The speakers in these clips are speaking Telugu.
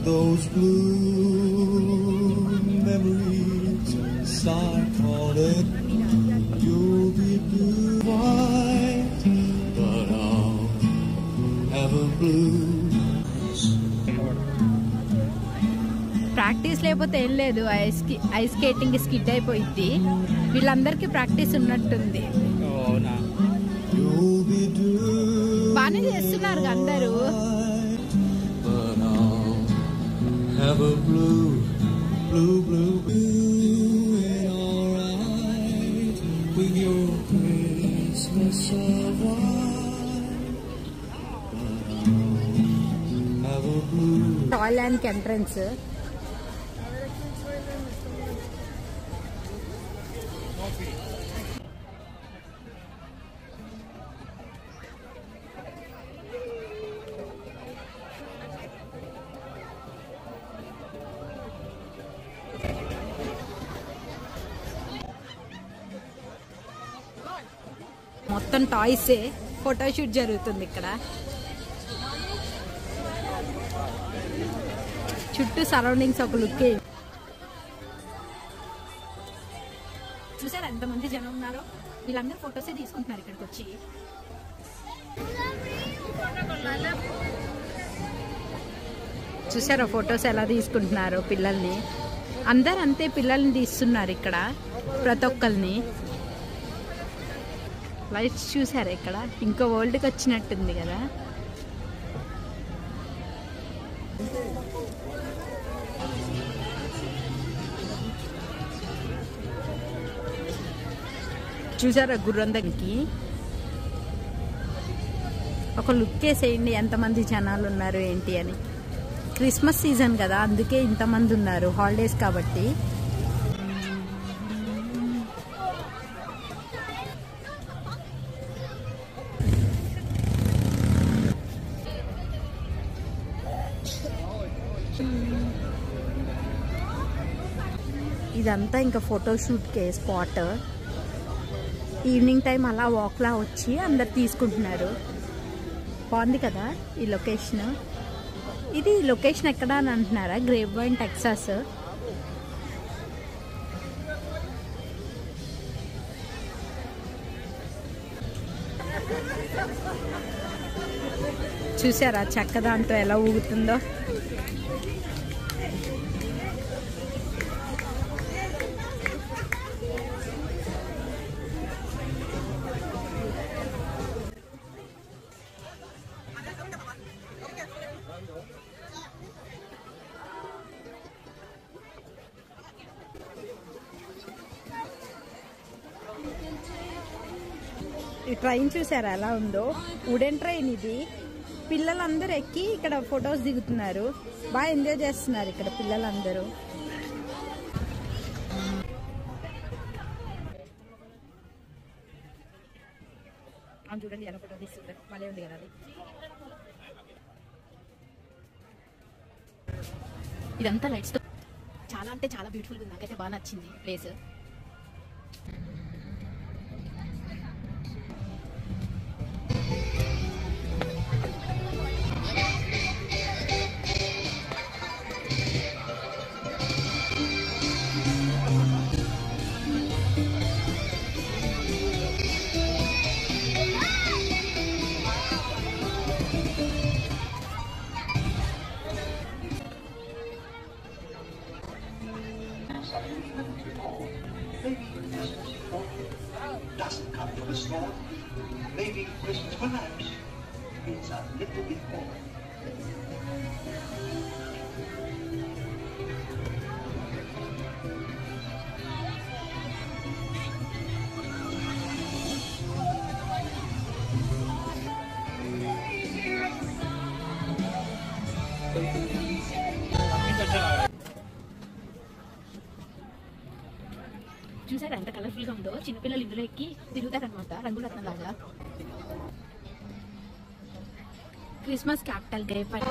those blue memories start calling. You'll be blue white, but I'll have a blue. Practice లేకపోతే ఏం లేదు, ఐస్ స్కేటింగ్ స్కిడ్ అయిపోయింది. వీళ్ళందరికీ ప్రాక్టీస్ ఉన్నట్టుంది. బాగానే చేస్తున్నారు అందరూ. Royal land entrance. మొత్తం టాయ్సే. ఫోటోషూట్ జరుగుతుంది ఇక్కడ. చుట్టూ సరౌండింగ్స్ ఒక లుక్. చూసారా ఎంతమంది జనం ఉన్నారో? వీళ్ళందరూ ఫొటోసే తీసుకుంటున్నారు ఇక్కడికి వచ్చి. చూసారా ఫొటోస్ ఎలా తీసుకుంటున్నారు పిల్లల్ని? అందరు అంతే పిల్లల్ని తీస్తున్నారు ఇక్కడ ప్రతి ఒక్కరిని. లైట్స్ చూసారా ఇక్కడ? ఇంకో వరల్డ్కి వచ్చినట్టుంది కదా. చూసారా గుర్రం దగ్గరికి? ఒక లుక్ వేసేయండి ఎంతమంది జనాలు ఉన్నారు ఏంటి అని. క్రిస్మస్ సీజన్ కదా, అందుకే ఇంతమంది ఉన్నారు, హాలిడేస్ కాబట్టి. ఇదంతా ఇంకా ఫోటోషూట్కే స్పాట్. ఈవినింగ్ టైం అలా వాక్లా వచ్చి అందరు తీసుకుంటున్నారు. బాగుంది కదా ఈ లొకేషన్. ఇది లొకేషన్ ఎక్కడ అని అంటున్నారా? Grape wine Texas. చూసారా చెక్క దాంతో ఎలా ఊగుతుందో? ఈ ట్రైన్ చూసారా ఎలా ఉందో? వుడెన్ ట్రైన్ ఇది. పిల్లలందరూ ఎక్కి ఇక్కడ ఫొటోస్ దిగుతున్నారు. బాగా ఎంజాయ్ చేస్తున్నారు ఇక్కడ పిల్లలందరూ. చూడండి ఎలా ఫోటో తీస్తుంటారు. మళ్ళీ ఉంది కదా అది. ఇదంతా లైట్స్ తో చాలా అంటే చాలా బ్యూటిఫుల్ ఉంది. నాకైతే బాగా నచ్చింది place. Doesn't come from a store. Maybe Christmas perhaps. It's a little bit more. చూసారా ఎంత కలర్ఫుల్ గా ఉందో? చిన్నపిల్లలు ఇందులో ఎక్కి తిరుగుతారనమాట రంగురత్నం లాగా. Christmas capital grape wine.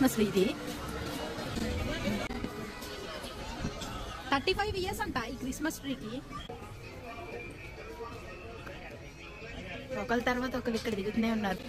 Christmas tree ఇది 35 years అంట ఈ క్రిస్మస్ ట్రీకి. ఒకరి తర్వాత ఒకరు ఇక్కడ దిగుతూనే ఉన్నారు.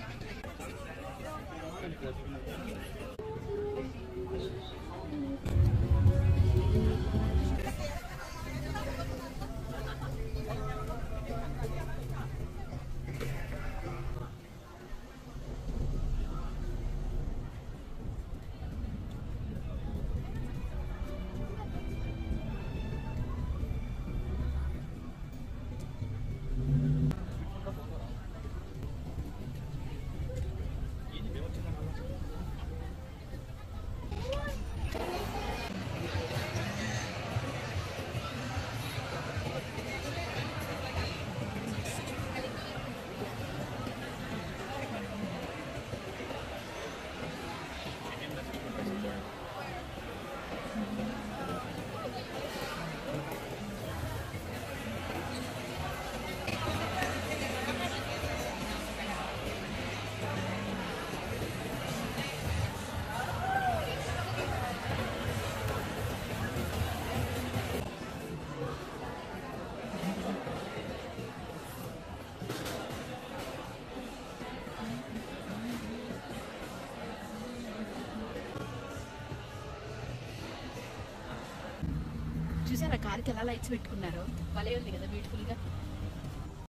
చూసారా కార్కి ఎలా లైట్స్ పెట్టుకున్నారో, భలే ఉంది కదా బ్యూటిఫుల్ గా.